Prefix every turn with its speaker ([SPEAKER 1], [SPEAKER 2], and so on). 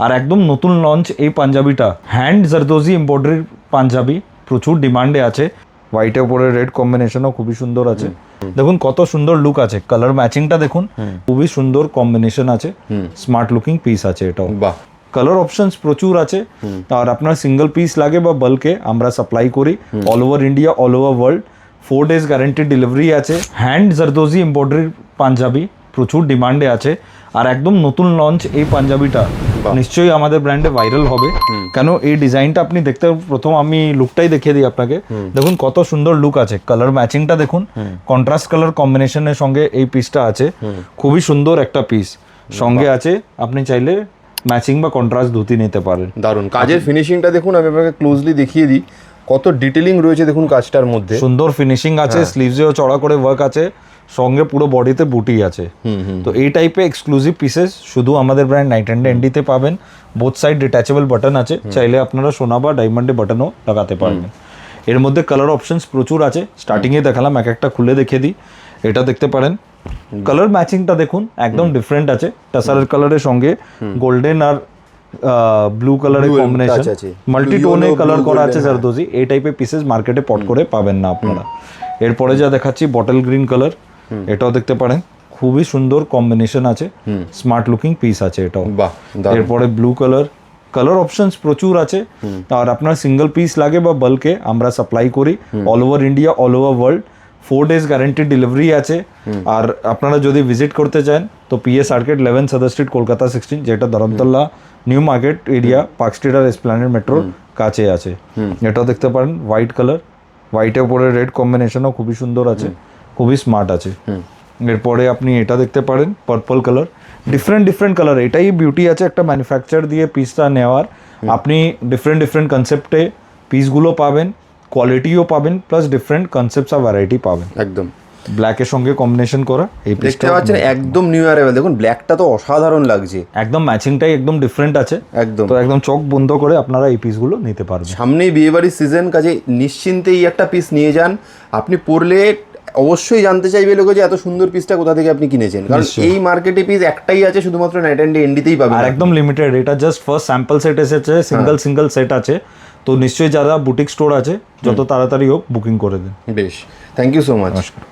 [SPEAKER 1] আর একদম নতুন লঞ্চ এই পাঞ্জাবিটা, হ্যান্ড জারদোজি এমব্রয়ডারি পাঞ্জাবি, প্রচুর ডিমান্ডে আছে। হোয়াইটের উপরে রেড কম্বিনেশনও খুবই সুন্দর আছে। দেখুন কত সুন্দর লুক আছে, কালার ম্যাচিংটা দেখুন, খুবই সুন্দর কম্বিনেশন আছে, স্মার্ট লুকিং পিস আছে এটাও।
[SPEAKER 2] বাহ,
[SPEAKER 1] কালার অপশনস প্রচুর আছে। আর আপনার সিঙ্গেল পিস লাগে বা বাল্কে আমরা সাপ্লাই করি all over India, all over world. 4 days guaranteed delivery আছে। হ্যান্ড জারদোজি এমব্রয়ডারি পাঞ্জাবি প্রচুর ডিমান্ডে আছে। আর একদম নতুন লঞ্চ এই পাঞ্জাবিটা নিশ্চয়ই আমাদের ব্র্যান্ডে ভাইরাল হবে। কেন এই ডিজাইনটা আপনি দেখতে, প্রথম আমি লুকটাই দেখিয়ে দিই আপনাকে। দেখুন কত সুন্দর লুক আছে, কালার ম্যাচিংটা দেখুন, কন্ট্রাস্ট কালার কম্বিনেশনের সঙ্গে এই পিসটা আছে। খুবই সুন্দর একটা পিস সঙ্গে আছে, আপনি চাইলে ম্যাচিং বা কন্ট্রাস্ট ধুতি নিতে পারেন।
[SPEAKER 2] দারুণ কাজের ফিনিশিংটা দেখুন, আমি আপনাকে ক্লোজলি দেখিয়ে দিই কত ডিটেলিং রয়েছে দেখুন কাজটার মধ্যে।
[SPEAKER 1] সুন্দর ফিনিশিং আছে, স্লিভসেও চড়া করে ওয়ার্ক আছে, সঙ্গে পুরো বডিতে বুটি আছে। তো এই টাইপের এক্সক্লুসিভ পিসেস শুধু আমাদের ব্র্যান্ড নাইট অ্যান্ড এন্ডিতে পাবেন। বোথ সাইড ডিট্যাচেবল বাটন আছে, চাইলে আপনারা সোনা বা ডায়মন্ডে বাটনও লাগাতে পারবেন। এর মধ্যে কালার অপশনস প্রচুর আছে, স্টার্টিংয়ে দেখালাম, এক একটা খুলে দেখিয়ে দিই। এটা দেখতে পারেন, কালার ম্যাচিংটা দেখুন একদম ডিফারেন্ট আছে। টাসারের কালারের সঙ্গে গোল্ডেন আর ব্লু কালারের কম্বিনেশন, মাল্টি টোনে কালার করা আছে জারদোজি। এই টাইপের পিসেস মার্কেটে পট করে পাবেন না আপনারা। এরপরে যা দেখাচ্ছি বটল গ্রিন কালার, এটাও দেখতে পারেন, খুবই সুন্দর কম্বিনেশন আছে, স্মার্ট লুকিং পিস আছে এটাও। এরপরে ব্লু কালার, কালার অপশনস প্রচুর আছে। আর আপনার সিঙ্গেল পিস লাগে বা বাল্কে আমরা সাপ্লাই করি all over India, all over world. 4 days guaranteed delivery আছে। আর আপনারা যদি ভিজিট করতে চান তো পিএস আর্কেড 11 সাদার স্ট্রিট, কলকাতা 16, যেটা Dharmatala New Market area, Park Street আর এসপ্ল্যানেড মেট্রোর কাছে আছে। এটাও দেখতে পারেন হোয়াইট কালার, হোয়াইটের উপরে রেড কম্বিনেশনও খুবই সুন্দর আছে, খুবই স্মার্ট আছে। এরপরে আপনি এটা দেখতে পারেন পার্পল কালার, ডিফারেন্ট কালার। এটাই বিউটি আছে একটা ম্যানুফ্যাকচার দিয়ে পিসটা নেওয়ার। আপনি ডিফারেন্ট কনসেপ্টে পিসগুলো পাবেন, কোয়ালিটিও পাবেন, প্লাস ডিফারেন্ট কনসেপ্টস আর ভ্যারাইটি পাবেন।
[SPEAKER 2] একদম
[SPEAKER 1] ব্ল্যাকের সঙ্গে কম্বিনেশন করা এই
[SPEAKER 2] দেখতে পাচ্ছেন, একদম নিউ অ্যারাইভাল। দেখুন ব্ল্যাকটা তো অসাধারণ লাগছে,
[SPEAKER 1] একদম ম্যাচিংটাই একদম ডিফারেন্ট আছে
[SPEAKER 2] একদম।
[SPEAKER 1] তো একদম চোখ বন্ধ করে আপনারা এই পিসগুলো নিতে পারবেন।
[SPEAKER 2] সামনেই বিয়েবাড়ির সিজন, কাজে নিশ্চিন্তে এই একটা পিস নিয়ে যান। আপনি পরলে অবশ্যই জানতে চাইবে লোকে যে এত সুন্দর পিসটা কোথা থেকে আপনি কিনেছেন, কারণ এই মার্কেটে পিস একটাই আছে, শুধুমাত্র নাইট অ্যান্ড এন্ডিতেই পাবেন।
[SPEAKER 1] আর একদম লিমিটেড, এটা জাস্ট ফার্স্ট স্যাম্পল সেট এসেছে, সিঙ্গেল সেট আছে। তো নিশ্চয়ই যারা বুটিক স্টোর আছে যত তাড়াতাড়ি হোক বুকিং করে দিন।
[SPEAKER 2] বেশ, থ্যাংক ইউ সো মাচ।
[SPEAKER 1] নমস্কার।